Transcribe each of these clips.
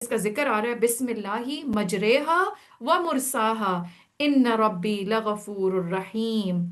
اس کا ذکر آ رہا ہے بسم اللہ مجریہا و مرساہا ان ربی لغفور الرحیم،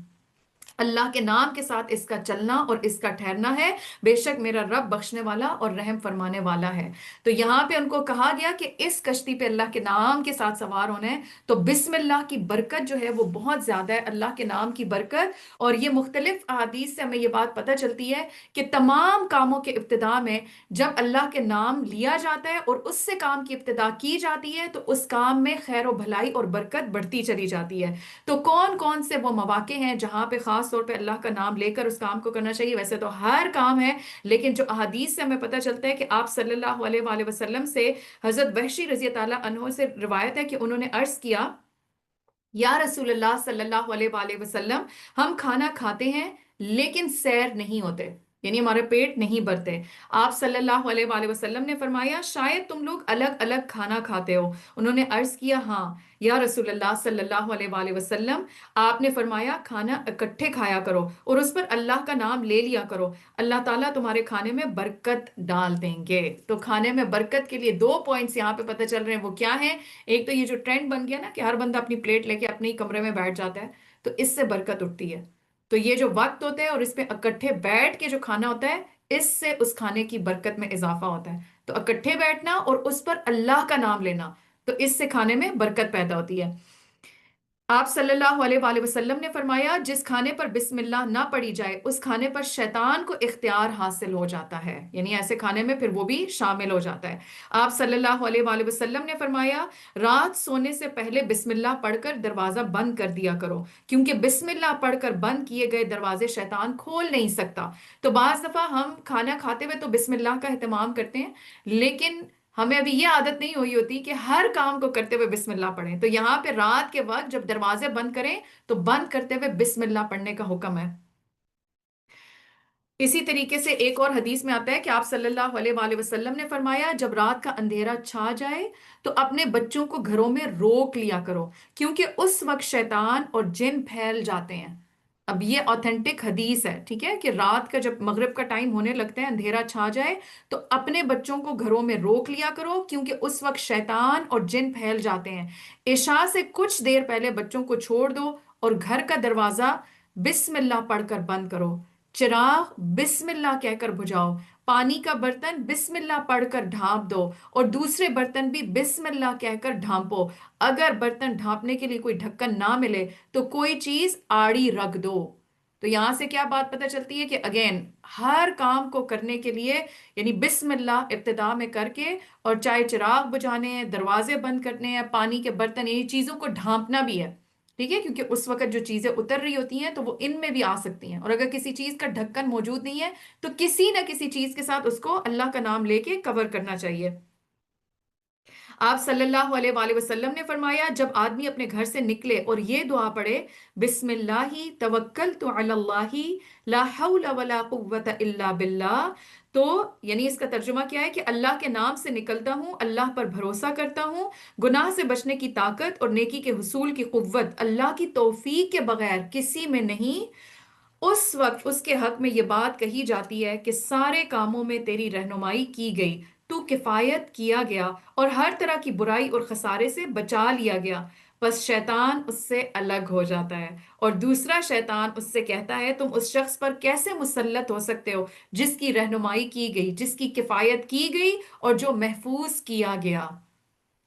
اللہ کے نام کے ساتھ اس کا چلنا اور اس کا ٹھہرنا ہے، بے شک میرا رب بخشنے والا اور رحم فرمانے والا ہے۔ تو یہاں پہ ان کو کہا گیا کہ اس کشتی پہ اللہ کے نام کے ساتھ سوار ہونا ہے، تو بسم اللہ کی برکت جو ہے وہ بہت زیادہ ہے، اللہ کے نام کی برکت۔ اور یہ مختلف احادیث سے ہمیں یہ بات پتہ چلتی ہے کہ تمام کاموں کے ابتداء میں جب اللہ کے نام لیا جاتا ہے اور اس سے کام کی ابتدا کی جاتی ہے تو اس کام میں خیر و بھلائی اور برکت بڑھتی چلی جاتی ہے۔ تو کون کون سے وہ مواقع ہیں جہاں پہ خاص طور پہ اللہ کا نام لے کر اس کام کو کرنا چاہیے؟ ویسے تو ہر کام ہے، لیکن جو احادیث سے ہمیں پتہ چلتا ہے کہ آپ صلی اللہ علیہ وآلہ وسلم سے حضرت وحشی رضی اللہ عنہ سے روایت ہے کہ انہوں نے عرض کیا، یا رسول اللہ صلی اللہ علیہ وآلہ وسلم، ہم کھانا کھاتے ہیں لیکن سیر نہیں ہوتے، یعنی ہمارے پیٹ نہیں بھرتے۔ آپ صلی اللہ علیہ وآلہ وسلم نے فرمایا شاید تم لوگ الگ الگ کھانا کھاتے ہو۔ انہوں نے عرض کیا ہاں یا رسول اللہ صلی اللہ علیہ وآلہ وسلم، آپ نے فرمایا کھانا اکٹھے کھایا کرو اور اس پر اللہ کا نام لے لیا کرو، اللہ تعالیٰ تمہارے کھانے میں برکت ڈال دیں گے۔ تو کھانے میں برکت کے لیے دو پوائنٹس یہاں پہ پتہ چل رہے ہیں، وہ کیا ہیں؟ ایک تو یہ جو ٹرینڈ بن گیا نا کہ ہر بندہ اپنی پلیٹ لے کے اپنے ہی کمرے میں بیٹھ جاتا ہے، تو اس سے برکت اٹھتی ہے۔ تو یہ جو وقت ہوتا ہے اور اس پہ اکٹھے بیٹھ کے جو کھانا ہوتا ہے، اس سے اس کھانے کی برکت میں اضافہ ہوتا ہے۔ تو اکٹھے بیٹھنا اور اس پر اللہ کا نام لینا، تو اس سے کھانے میں برکت پیدا ہوتی ہے۔ آپ صلی اللہ علیہ وآلہ وسلم نے فرمایا جس کھانے پر بسم اللہ نہ پڑی جائے اس کھانے پر شیطان کو اختیار حاصل ہو جاتا ہے، یعنی ایسے کھانے میں پھر وہ بھی شامل ہو جاتا ہے۔ آپ صلی اللہ علیہ وآلہ وسلم نے فرمایا رات سونے سے پہلے بسم اللہ پڑھ کر دروازہ بند کر دیا کرو، کیونکہ بسم اللہ پڑھ کر بند کیے گئے دروازے شیطان کھول نہیں سکتا۔ تو بعض دفعہ ہم کھانا کھاتے ہوئے تو بسم اللہ کا اہتمام کرتے ہیں، لیکن ہمیں ابھی یہ عادت نہیں ہوئی ہوتی کہ ہر کام کو کرتے ہوئے بسم اللہ پڑھیں۔ تو یہاں پہ رات کے وقت جب دروازے بند کریں تو بند کرتے ہوئے بسم اللہ پڑھنے کا حکم ہے۔ اسی طریقے سے ایک اور حدیث میں آتا ہے کہ آپ صلی اللہ علیہ وآلہ وسلم نے فرمایا جب رات کا اندھیرا چھا جائے تو اپنے بچوں کو گھروں میں روک لیا کرو، کیونکہ اس وقت شیطان اور جن پھیل جاتے ہیں۔ اب یہ آتھینٹک حدیث ہے، ٹھیک ہے، کہ رات کا جب مغرب کا ٹائم ہونے لگتا ہے، اندھیرا چھا جائے تو اپنے بچوں کو گھروں میں روک لیا کرو، کیونکہ اس وقت شیطان اور جن پھیل جاتے ہیں۔ عشاء سے کچھ دیر پہلے بچوں کو چھوڑ دو اور گھر کا دروازہ بسم اللہ پڑھ کر بند کرو، چراغ بسم اللہ کہہ کر بجھاؤ، پانی کا برتن بسم اللہ پڑھ کر ڈھانپ دو اور دوسرے برتن بھی بسم اللہ کہہ کر ڈھانپو۔ اگر برتن ڈھانپنے کے لیے کوئی ڈھکن نہ ملے تو کوئی چیز آڑی رکھ دو۔ تو یہاں سے کیا بات پتہ چلتی ہے کہ اگین ہر کام کو کرنے کے لیے یعنی بسم اللہ ابتدا میں کر کے، اور چاہے چراغ بجھانے ہیں، دروازے بند کرنے ہیں، پانی کے برتن، یہ چیزوں کو ڈھانپنا بھی ہے، ٹھیک ہے، کیونکہ اس وقت جو چیزیں اتر رہی ہوتی ہیں تو وہ ان میں بھی آ سکتی ہیں، اور اگر کسی چیز کا ڈھکن موجود نہیں ہے تو کسی نہ کسی چیز کے ساتھ اس کو اللہ کا نام لے کے کور کرنا چاہیے۔ آپ صلی اللہ علیہ وآلہ وسلم نے فرمایا جب آدمی اپنے گھر سے نکلے اور یہ دعا پڑھے بسم اللہ توکلت علی اللہ لا حول ولا قوت الا باللہ، تو یعنی اس کا ترجمہ کیا ہے کہ اللہ کے نام سے نکلتا ہوں، اللہ پر بھروسہ کرتا ہوں، گناہ سے بچنے کی طاقت اور نیکی کے حصول کی قوت اللہ کی توفیق کے بغیر کسی میں نہیں، اس وقت اس کے حق میں یہ بات کہی جاتی ہے کہ سارے کاموں میں تیری رہنمائی کی گئی، تو کفایت کیا گیا اور ہر طرح کی برائی اور خسارے سے بچا لیا گیا، بس شیطان اس سے الگ ہو جاتا ہے اور دوسرا شیطان اس سے کہتا ہے تم اس شخص پر کیسے مسلط ہو سکتے ہو جس کی رہنمائی کی گئی، جس کی کفایت کی گئی اور جو محفوظ کیا گیا۔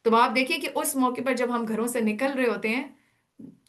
تو آپ دیکھیں کہ اس موقع پر جب ہم گھروں سے نکل رہے ہوتے ہیں،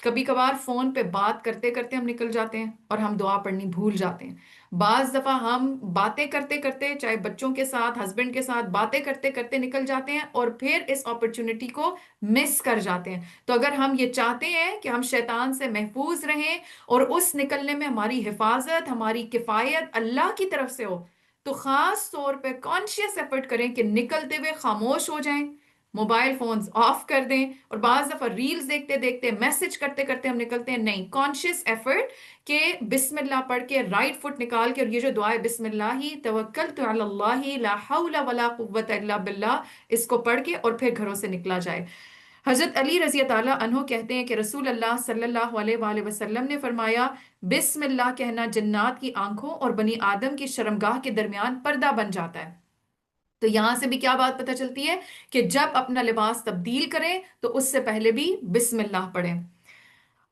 کبھی کبھار فون پہ بات کرتے کرتے ہم نکل جاتے ہیں اور ہم دعا پڑھنی بھول جاتے ہیں۔ بعض دفعہ ہم باتیں کرتے کرتے، چاہے بچوں کے ساتھ، ہسبینڈ کے ساتھ باتیں کرتے کرتے نکل جاتے ہیں اور پھر اس اپرچونٹی کو مس کر جاتے ہیں۔ تو اگر ہم یہ چاہتے ہیں کہ ہم شیطان سے محفوظ رہیں اور اس نکلنے میں ہماری حفاظت، ہماری کفایت اللہ کی طرف سے ہو، تو خاص طور پہ کانشیس ایفرٹ کریں کہ نکلتے ہوئے خاموش ہو جائیں، موبائل فونز آف کر دیں، اور بعض دفعہ ریلز دیکھتے دیکھتے، میسج کرتے کرتے ہم نکلتے ہیں، نہیں، کانشیس ایفرٹ کہ بسم اللہ پڑھ کے رائٹ فٹ نکال کے، اور یہ جو دعا ہے بسم اللہ توکلت علی اللہ لا حول ولا قوت الا باللہ، اس کو پڑھ کے اور پھر گھروں سے نکلا جائے۔ حضرت علی رضی اللہ عنہ کہتے ہیں کہ رسول اللہ صلی اللہ علیہ وآلہ وسلم نے فرمایا بسم اللہ کہنا جنات کی آنکھوں اور بنی آدم کی شرمگاہ کے درمیان پردہ بن جاتا ہے۔ تو یہاں سے بھی کیا بات پتہ چلتی ہے کہ جب اپنا لباس تبدیل کریں تو اس سے پہلے بھی بسم اللہ پڑھیں۔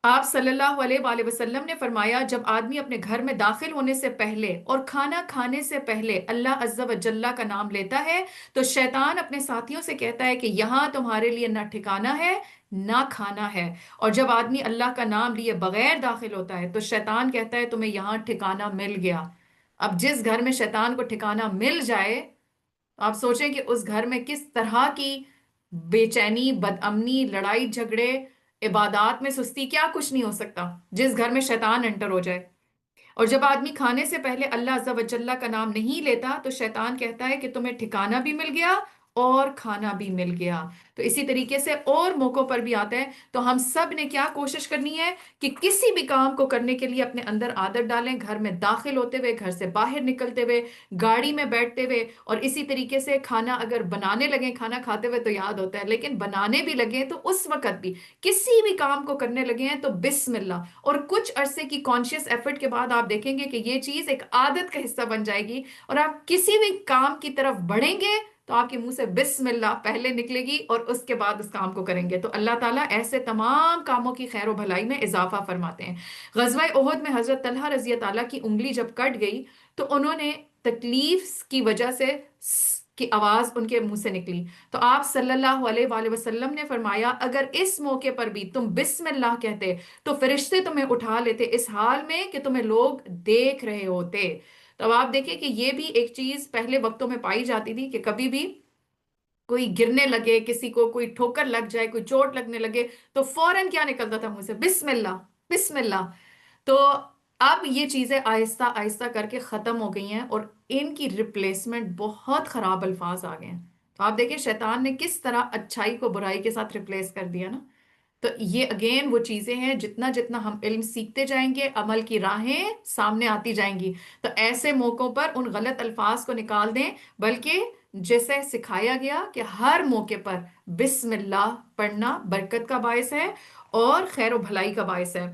آپ صلی اللہ علیہ وآلہ وسلم نے فرمایا جب آدمی اپنے گھر میں داخل ہونے سے پہلے اور کھانا کھانے سے پہلے اللہ عز و جل کا نام لیتا ہے تو شیطان اپنے ساتھیوں سے کہتا ہے کہ یہاں تمہارے لیے نہ ٹھکانہ ہے نہ کھانا ہے، اور جب آدمی اللہ کا نام لیے بغیر داخل ہوتا ہے تو شیطان کہتا ہے تمہیں یہاں ٹھکانہ مل گیا۔ اب جس گھر میں شیطان کو ٹھکانہ مل جائے، آپ سوچیں کہ اس گھر میں کس طرح کی بے چینی، بد امنی، لڑائی جھگڑے، عبادات میں سستی، کیا کچھ نہیں ہو سکتا جس گھر میں شیطان انٹر ہو جائے۔ اور جب آدمی کھانے سے پہلے اللہ عز و جل کا نام نہیں لیتا تو شیطان کہتا ہے کہ تمہیں ٹھکانہ بھی مل گیا اور کھانا بھی مل گیا۔ تو اسی طریقے سے اور موقعوں پر بھی آتا ہے۔ تو ہم سب نے کیا کوشش کرنی ہے کہ کسی بھی کام کو کرنے کے لیے اپنے اندر عادت ڈالیں، گھر میں داخل ہوتے ہوئے، گھر سے باہر نکلتے ہوئے، گاڑی میں بیٹھتے ہوئے، اور اسی طریقے سے کھانا اگر بنانے لگیں، کھانا کھاتے ہوئے تو یاد ہوتا ہے، لیکن بنانے بھی لگیں تو اس وقت بھی کسی بھی کام کو کرنے لگے ہیں تو بسم اللہ، اور کچھ عرصے کی کانشیس ایفرٹ کے بعد آپ دیکھیں گے کہ یہ چیز ایک عادت کا حصہ بن جائے گی، اور آپ کسی بھی کام کی طرف بڑھیں گے تو آپ کے منہ سے بسم اللہ پہلے نکلے گی اور اس کے بعد اس کام کو کریں گے۔ تو اللہ تعالیٰ ایسے تمام کاموں کی خیر و بھلائی میں اضافہ فرماتے ہیں۔ غزوہ احد میں حضرت طلحہ رضی اللہ تعالیٰ کی انگلی جب کٹ گئی تو انہوں نے تکلیف کی وجہ سے کی آواز ان کے منہ سے نکلی، تو آپ صلی اللہ علیہ وآلہ وسلم نے فرمایا اگر اس موقع پر بھی تم بسم اللہ کہتے تو فرشتے تمہیں اٹھا لیتے اس حال میں کہ تمہیں لوگ دیکھ رہے ہوتے۔ تو اب آپ دیکھیں کہ یہ بھی ایک چیز پہلے وقتوں میں پائی جاتی تھی کہ کبھی بھی کوئی گرنے لگے، کسی کو کوئی ٹھوکر لگ جائے، کوئی چوٹ لگنے لگے تو فوراً کیا نکلتا تھا منہ سے؟ بسم اللہ، بسم اللہ۔ تو اب یہ چیزیں آہستہ آہستہ کر کے ختم ہو گئی ہیں اور ان کی ریپلیسمنٹ بہت خراب الفاظ آ گئے ہیں۔ تو آپ دیکھیں شیطان نے کس طرح اچھائی کو برائی کے ساتھ ریپلیس کر دیا نا۔ تو یہ اگین وہ چیزیں ہیں، جتنا جتنا ہم علم سیکھتے جائیں گے عمل کی راہیں سامنے آتی جائیں گی۔ تو ایسے موقعوں پر ان غلط الفاظ کو نکال دیں، بلکہ جیسے سکھایا گیا کہ ہر موقع پر بسم اللہ پڑھنا برکت کا باعث ہے اور خیر و بھلائی کا باعث ہے۔